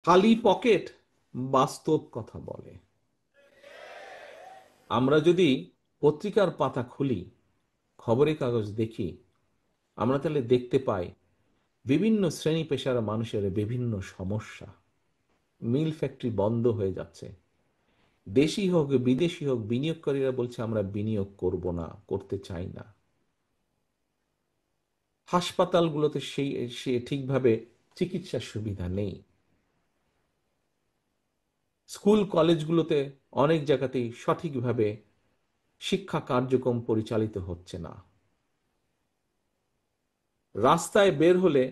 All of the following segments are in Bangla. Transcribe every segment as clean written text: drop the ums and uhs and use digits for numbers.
খালি পকেট বাস্তব কথা বলে। আমরা যদি পত্রিকার পাতা খুলি, খবরের কাগজ দেখি, আমরা তাহলে দেখতে পাই বিভিন্ন শ্রেণী পেশার মানুষের বিভিন্ন সমস্যা। মিল ফ্যাক্টরি বন্ধ হয়ে যাচ্ছে, দেশি হোক বিদেশি হোক বিনিয়োগকারীরা বলছে আমরা বিনিয়োগ করব না, করতে চাই না। হাসপাতালগুলোতে সে ঠিকভাবে চিকিৎসার সুবিধা নেই। স্কুল কলেজগুলোতে অনেক জায়গাতেই সঠিকভাবে শিক্ষা কার্যক্রম পরিচালিত হচ্ছে না। রাস্তায় বের হলে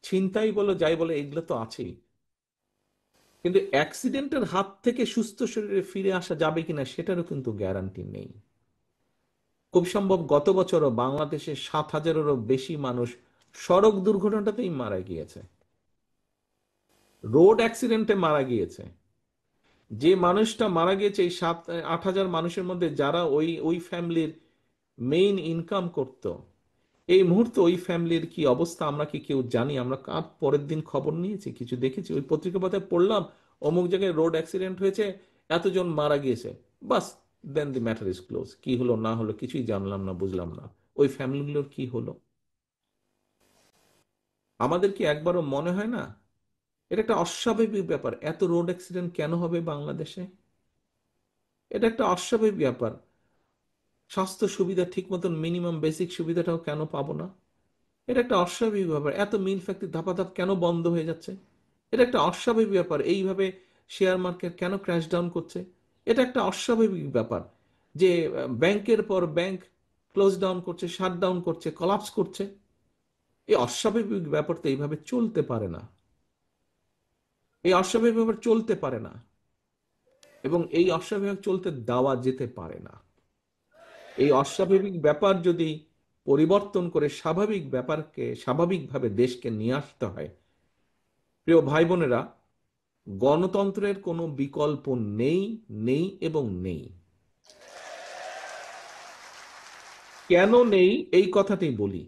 ছিনতাই বলো যাই বলে এগুলো তো আছেই, কিন্তু অ্যাক্সিডেন্টের হাত থেকে সুস্থ শরীরে ফিরে আসা যাবে কিনা সেটারও কিন্তু গ্যারান্টি নেই। খুব সম্ভব গত বছরও বাংলাদেশে 7,000-এরও বেশি মানুষ সড়ক দুর্ঘটনাতেই মারা গিয়েছে, রোড অ্যাক্সিডেন্টে মারা গিয়েছে। যে মানুষটা মারা গিয়েছে এই 7-8 হাজার মানুষের মধ্যে যারা ওই ওই ফ্যামিলির মেইন ইনকাম করত, এই মুহূর্তে ওই ফ্যামিলির কি অবস্থা আমরা কি কেউ জানি? আমরা কার পরের দিন খবর নিয়েছি, কিছু দেখেছি? ওই পত্রিকা পাতায় পড়লাম অমুক জায়গায় রোড অ্যাক্সিডেন্ট হয়েছে, এতজন মারা গিয়েছে, বাস, দেন দি ম্যাটার ইজ ক্লোজ। কি হলো না হলো কিছুই জানলাম না, বুঝলাম না। ওই ফ্যামিলিগুলোর কি হলো? আমাদের কি একবারও মনে হয় না এটা একটা অস্বাভাবিক ব্যাপার? এত রোড অ্যাক্সিডেন্ট কেন হবে বাংলাদেশে? এটা একটা অস্বাভাবিক ব্যাপার। স্বাস্থ্য সুবিধা ঠিক মতন মিনিমাম বেসিক সুবিধাটাও কেন পাবো না? এটা একটা অস্বাভাবিক ব্যাপার। এত মিল ফ্যাক্টরি ধাপাধাপ কেন বন্ধ হয়ে যাচ্ছে? এটা একটা অস্বাভাবিক ব্যাপার। এইভাবে শেয়ার মার্কেট কেন ক্র্যাশ ডাউন করছে? এটা একটা অস্বাভাবিক ব্যাপার যে ব্যাংকের পর ব্যাংক ক্লোজ ডাউন করছে, শাট ডাউন করছে, কলাপস করছে। এই অস্বাভাবিক ব্যাপার তো এইভাবে চলতে পারে না। এই অস্বাভাবিক ব্যাপার চলতে পারে না, এবং এই অস্বাভাবিক চলতে দেওয়া যেতে পারে না। এই অস্বাভাবিক ব্যাপার যদি পরিবর্তন করে স্বাভাবিক ব্যাপারকে, স্বাভাবিকভাবে দেশকে নিয়ে আসতে হয়, প্রিয় ভাই বোনেরা, গণতন্ত্রের কোনো বিকল্প নেই, নেই এবং নেই। কেন নেই এই কথাটি বলি।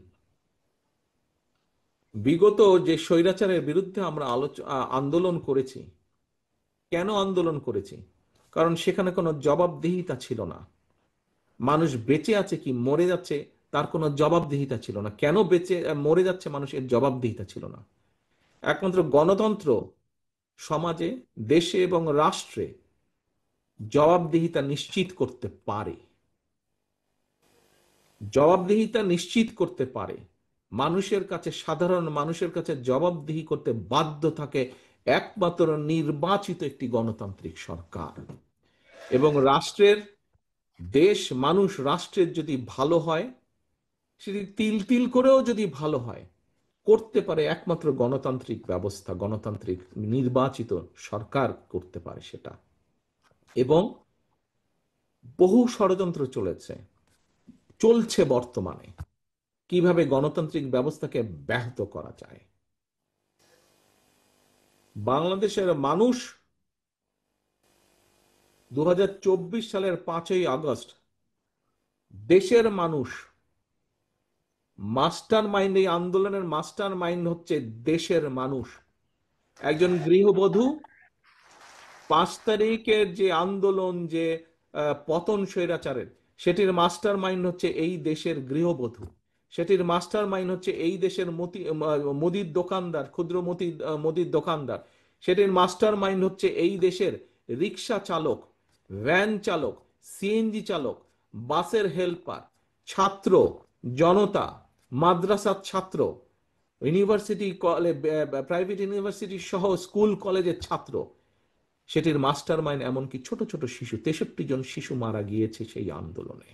বিগত যে স্বৈরাচারের বিরুদ্ধে আমরা আন্দোলন করেছি, কেন আন্দোলন করেছি? কারণ সেখানে কোনো জবাবদিহিতা ছিল না। মানুষ বেঁচে আছে কি মরে যাচ্ছে তার কোনো জবাবদিহিতা ছিল না। কেন বেঁচে মরে যাচ্ছে মানুষ, এর জবাবদিহিতা ছিল না। একমাত্র গণতন্ত্র সমাজে, দেশে এবং রাষ্ট্রে জবাবদিহিতা নিশ্চিত করতে পারে। জবাবদিহিতা নিশ্চিত করতে পারে। মানুষের কাছে, সাধারণ মানুষের কাছে জবাবদিহি করতে বাধ্য থাকে একমাত্র নির্বাচিত একটি গণতান্ত্রিক সরকার। এবং রাষ্ট্রের, দেশ, মানুষ, রাষ্ট্রের যদি ভালো হয়, সেটি তিল তিল করেও যদি ভালো হয়, করতে পারে একমাত্র গণতান্ত্রিক ব্যবস্থা, গণতান্ত্রিক নির্বাচিত সরকার করতে পারে সেটা। এবং বহু ষড়যন্ত্র চলছে বর্তমানে, কিভাবে গণতান্ত্রিক ব্যবস্থাকে ব্যাহত করা যায়। বাংলাদেশের মানুষ 2024 সালের 5ই আগস্ট, দেশের মানুষ, মাস্টার মাইন্ড, এই আন্দোলনের মাস্টার মাইন্ড হচ্ছে দেশের মানুষ। একজন গৃহবধূ 5 তারিখের যে আন্দোলন, যে পতন স্বৈরাচারের, সেটির মাস্টার মাইন্ড হচ্ছে এই দেশের গৃহবধূ। সেটির মাস্টার মাইন্ড হচ্ছে এই দেশের মুদির দোকানদার, ক্ষুদ্র মুদির দোকানদার। সেটির মাস্টার মাইন্ড হচ্ছে এই দেশের রিক্সা চালক, ভ্যান চালক, সিএনজি চালক, বাসের হেল্পার, ছাত্র, জনতা, মাদ্রাসার ছাত্র, ইউনিভার্সিটি, প্রাইভেট ইউনিভার্সিটি সহ স্কুল কলেজের ছাত্র। সেটির মাস্টার মাইন্ড এমনকি ছোট ছোট শিশু, 63 জন শিশু মারা গিয়েছে সেই আন্দোলনে।